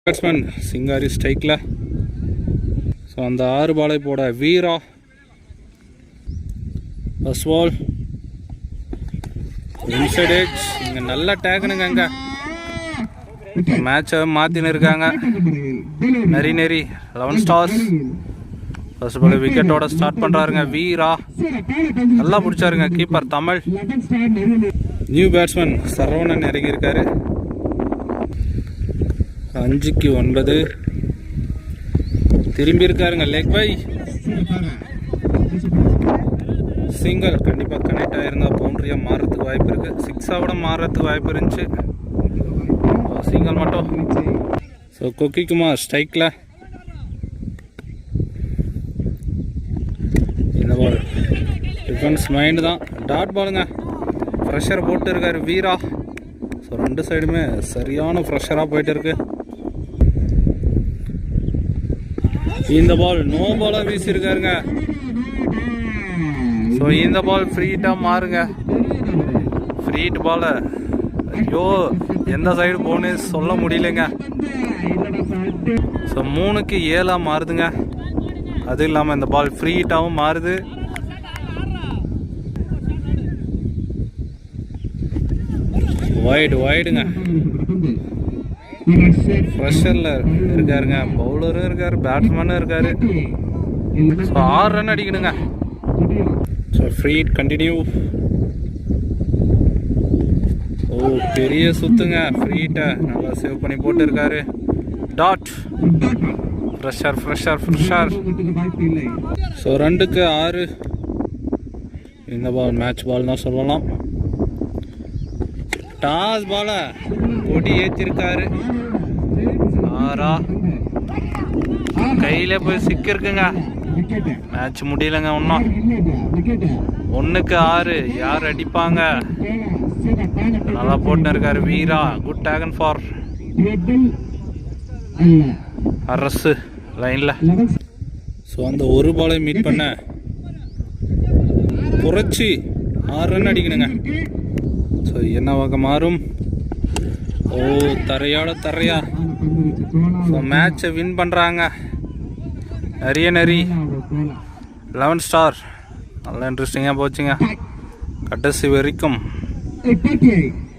Batsman சிங்காரி ஸ்ட்ரைக்கில். So அந்த 6 பாலை போட Veera first ball inside edge. இங்கே நல்ல டேக்குனுங்க. அங்கே மேட்சை மாற்றின்னு இருக்காங்க. நெறி 11 ஸ்டார்ஸ். ஃபர்ஸ்ட் பால் விக்கெட்டோட ஸ்டார்ட் பண்ணுறாருங்க வீரா. நல்லா பிடிச்சாருங்க keeper Tamil. New batsman Saravanan இறங்கியிருக்காரு. 5க்கு 9 திரும்பி இருக்காருங்க. Leg bye single. கண்டிப்பாக கனெக்ட் ஆகிருந்தா பவுண்டரியாக மாறுறதுக்கு வாய்ப்பு இருக்குது. 6ஆக கூட மாறுறதுக்கு வாய்ப்பு இருந்துச்சு. சிங்கிள் மட்டும். ஸோ கொக்கிக்குமார் ஸ்ட்ரைக்கில். இந்த பால் டிஃபென்ஸ் மைண்டு தான். டாட் பாலுங்க. ப்ரெஷர் போட்டு இருக்காரு வீரா. ஸோ 2 சைடுமே சரியான ப்ரெஷராக போயிட்டு இருக்கு. இந்த பால் நோ பாலாக வீசியிருக்காருங்க. ஸோ இந்த பால் ஃப்ரீட்டாக மாறுங்க. ஃப்ரீட் பாலை ஐயோ எந்த சைடு போன்னு சொல்ல முடியலைங்க. ஸோ 3க்கு 7 மாறுதுங்க. அது இல்லாமல் இந்த பால் ஃப்ரீட்டாகவும் மாறுது. வைடுங்க. ப்ரெஷரில் இருக்காருங்க. பவுலரும் இருக்காரு, பேட்ஸ்மேனும் இருக்காரு. ஸோ 6 ரன் அடிக்கணுங்க. So free continue. ஓ பெரிய சுத்துங்க. ஃப்ரீட்டை நல்லா சேவ் பண்ணி போட்டு இருக்காரு. டாட். ப்ரெஷர். ஸோ 2க்கு 6. இந்த பால் மேட்ச் பால் தான் சொல்லலாம். டாஸ் பால கொடி ஏற்றிருக்காரு. 6 கையில போய் சிக்கிருக்குங்க. மேட்ச் முடியலங்க. இன்னும் 1க்கு 6 யார் அடிப்பாங்க? நல்லா போட்டு இருக்காரு வீரா. குட் டேகன் ஃபார் அரசு லைன்ல. ஸோ அந்த ஒரு பாலை மீட் பண்ண புரட்சி 6 ரன் அடிக்கணுங்க. ஸோ என்னவாக மாறும்? ஓ தரையா. ஸோ மேட்சை வின் பண்ணுறாங்க. நெறி 11 ஸ்டார். நல்லா இன்ட்ரெஸ்டிங்காக போச்சுங்க கடைசி வரைக்கும்.